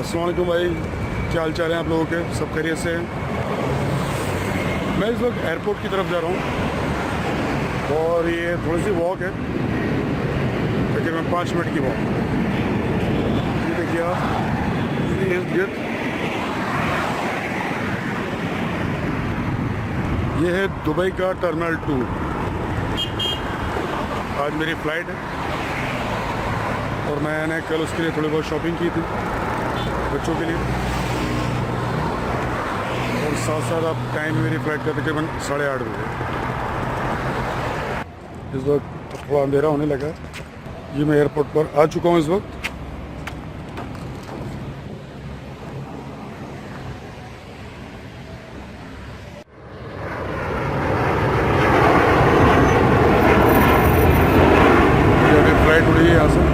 अस्सलाम वालेकुम भाई, क्या हाल चाल है आप लोगों के? सब खैरियत से हैं? मैं इस वक्त एयरपोर्ट की तरफ जा रहा हूँ और ये थोड़ी सी वॉक है, तकरीबन 5 मिनट की वॉक। ये देखिए आप, ये गेट, ये है दुबई का टर्मिनल 2। आज मेरी फ़्लाइट है और मैंने कल उसके लिए थोड़ी बहुत शॉपिंग की थी बच्चों के लिए, और साथ साथ अब टाइम मेरी फ़्लाइट का तकरीबन 8:30 बजे। इस वक्त थोड़ा अंधेरा होने लगा है। ये मैं एयरपोर्ट पर आ चुका हूँ इस वक्त। अभी फ़्लाइट उड़ी है यहाँ से।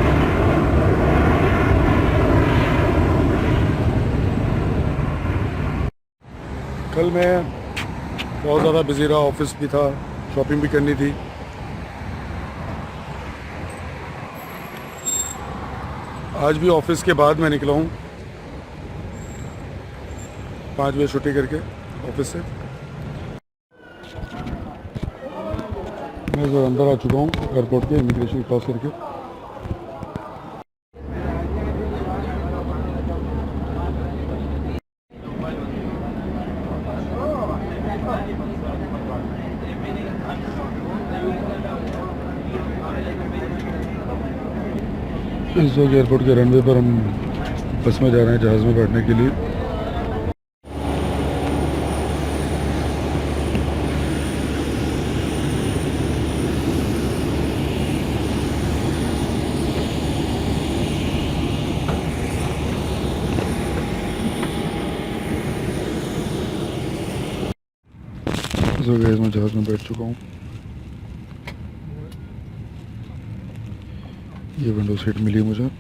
कल मैं बहुत ज़्यादा बिज़ी रहा, ऑफिस भी था, शॉपिंग भी करनी थी। आज भी ऑफिस के बाद मैं निकला हूँ 5 बजे छुट्टी करके ऑफिस से। मैं जो अंदर आ चुका हूँ एयरपोर्ट के, इमिग्रेशन क्रॉस करके। इस वक्त एयरपोर्ट के रनवे पर हम बस में जा रहे हैं जहाज़ में बैठने के लिए। इस वक्त मैं जहाज़ में बैठ चुका हूँ। ये विंडो सीट मिली है मुझे।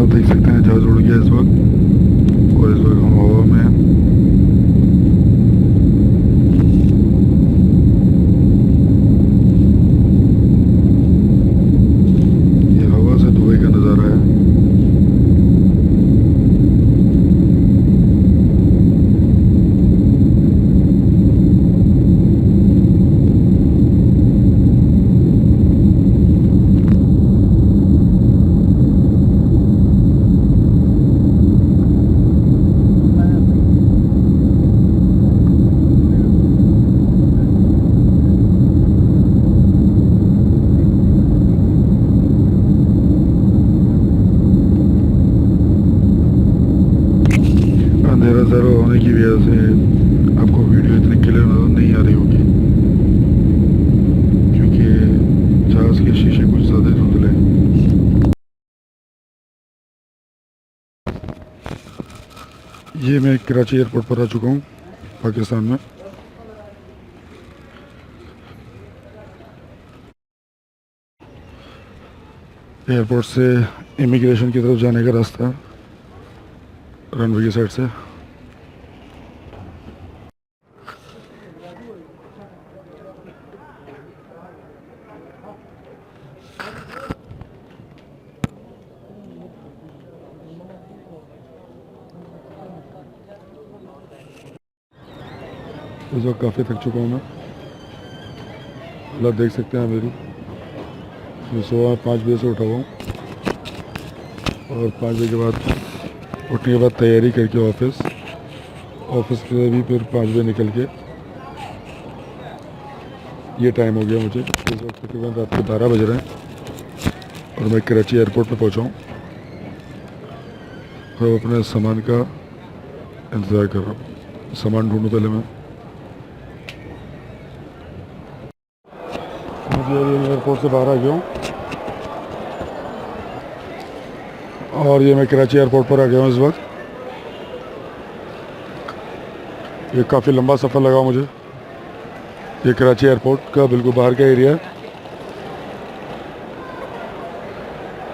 देख सकते हैं जहाज़ उड़ गया इस वक्त, और इस वक्त हम हवा में हैं। ये हवा से दुबई का नज़ारा है। अंधेरा ज़्यादा होने की वजह से आपको वीडियो इतनी क्लियर नज़र नहीं आ रही होगी, क्योंकि जहाज़ के शीशे कुछ ज़्यादा धुंधले हैं। ये मैं कराची एयरपोर्ट पर आ चुका हूँ पाकिस्तान में। एयरपोर्ट से इमिग्रेशन की तरफ जाने का रास्ता रनवे की साइड से। इस वक्त काफ़ी थक चुका हूँ मैं, हालत देख सकते हैं मेरी। मैं सुबह 5 बजे से उठा हुआ हूँ और 5 बजे के बाद उठने के बाद तैयारी करके ऑफिस से भी फिर 5 बजे निकल के ये टाइम हो गया मुझे। इस वक्त तकरीबन रात के 12 बज रहे हैं और मैं कराची एयरपोर्ट पे पहुँचा हूँ और अपने सामान का इंतज़ार कर रहा हूँ। सामान ढूंढूं पहले मैं। मुझे एयरपोर्ट से बाहर आ गया हूँ और ये मैं कराची एयरपोर्ट पर आ गया हूँ इस वक्त। ये काफ़ी लंबा सफ़र लगा मुझे। ये कराची एयरपोर्ट का बिल्कुल बाहर का एरिया है।